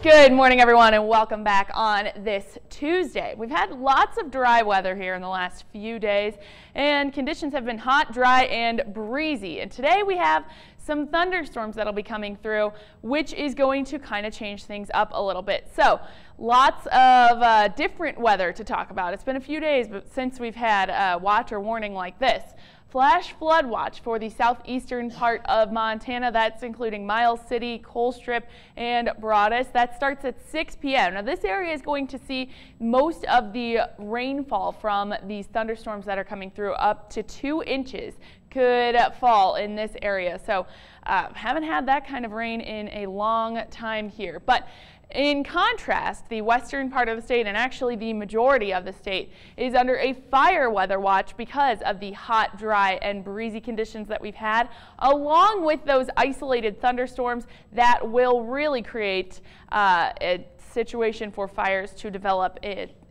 Good morning, everyone, and welcome back on this Tuesday. We've had lots of dry weather here in the last few days, and conditions have been hot, dry, and breezy. And today we have some thunderstorms that'll be coming through, which is going to kind of change things up a little bit. So lots of different weather to talk about. It's been a few days since we've had a watch or warning like this. Flash flood watch for the southeastern part of Montana. That's including Miles City, Colstrip, and Broadus. That starts at 6 p.m. Now this area is going to see most of the rainfall from these thunderstorms that are coming through. Up to 2 inches could fall in this area. So haven't had that kind of rain in a long time here. But in contrast, the western part of the state, and actually the majority of the state, is under a fire weather watch because of the hot, dry, and breezy conditions that we've had, along with those isolated thunderstorms that will really create a situation for fires to develop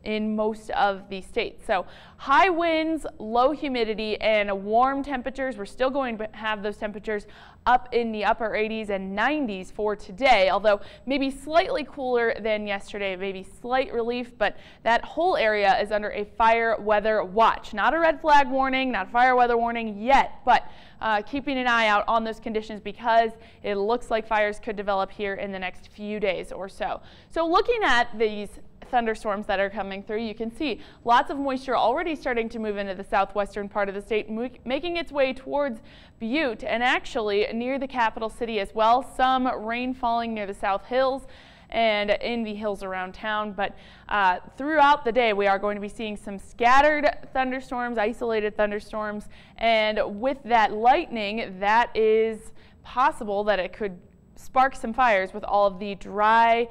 in most of the state. So high winds, low humidity, and warm temperatures. We're still going to have those temperatures up in the upper 80s and 90s for today, although maybe slightly cooler than yesterday, maybe slight relief, but that whole area is under a fire weather watch. Not a red flag warning, not a fire weather warning yet, but keeping an eye out on those conditions because it looks like fires could develop here in the next few days or so. So looking at these thunderstorms that are coming through, you can see lots of moisture already starting to move into the southwestern part of the state, making its way towards Butte and actually near the capital city as well. Some rain falling near the South Hills and in the hills around town, but throughout the day we are going to be seeing some scattered thunderstorms, isolated thunderstorms, and with that lightning, that is possible that it could spark some fires with all of the dry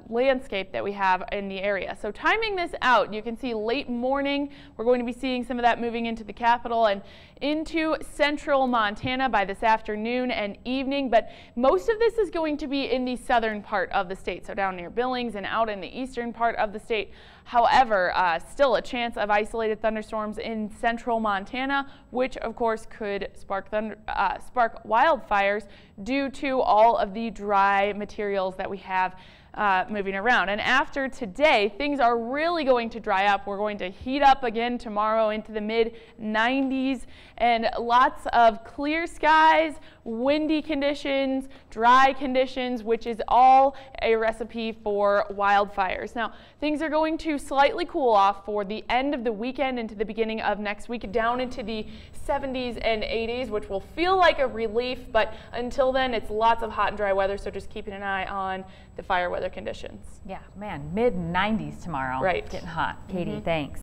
landscape that we have in the area. So timing this out, you can see late morning, we're going to be seeing some of that moving into the capital and into central Montana by this afternoon and evening, but most of this is going to be in the southern part of the state, so down near Billings and out in the eastern part of the state. However, still a chance of isolated thunderstorms in central Montana, which of course could spark wildfires due to all of the dry materials that we have moving around. And after today, things are really going to dry up. We're going to heat up again tomorrow into the mid-90s and lots of clear skies, windy conditions, dry conditions, which is all a recipe for wildfires. Now, things are going to slightly cool off for the end of the weekend into the beginning of next week, down into the 70s and 80s, which will feel like a relief, but until then, it's lots of hot and dry weather, so just keeping an eye on the fire weather conditions. Yeah, man, mid-90s tomorrow. Right. Getting hot. Katie, thanks.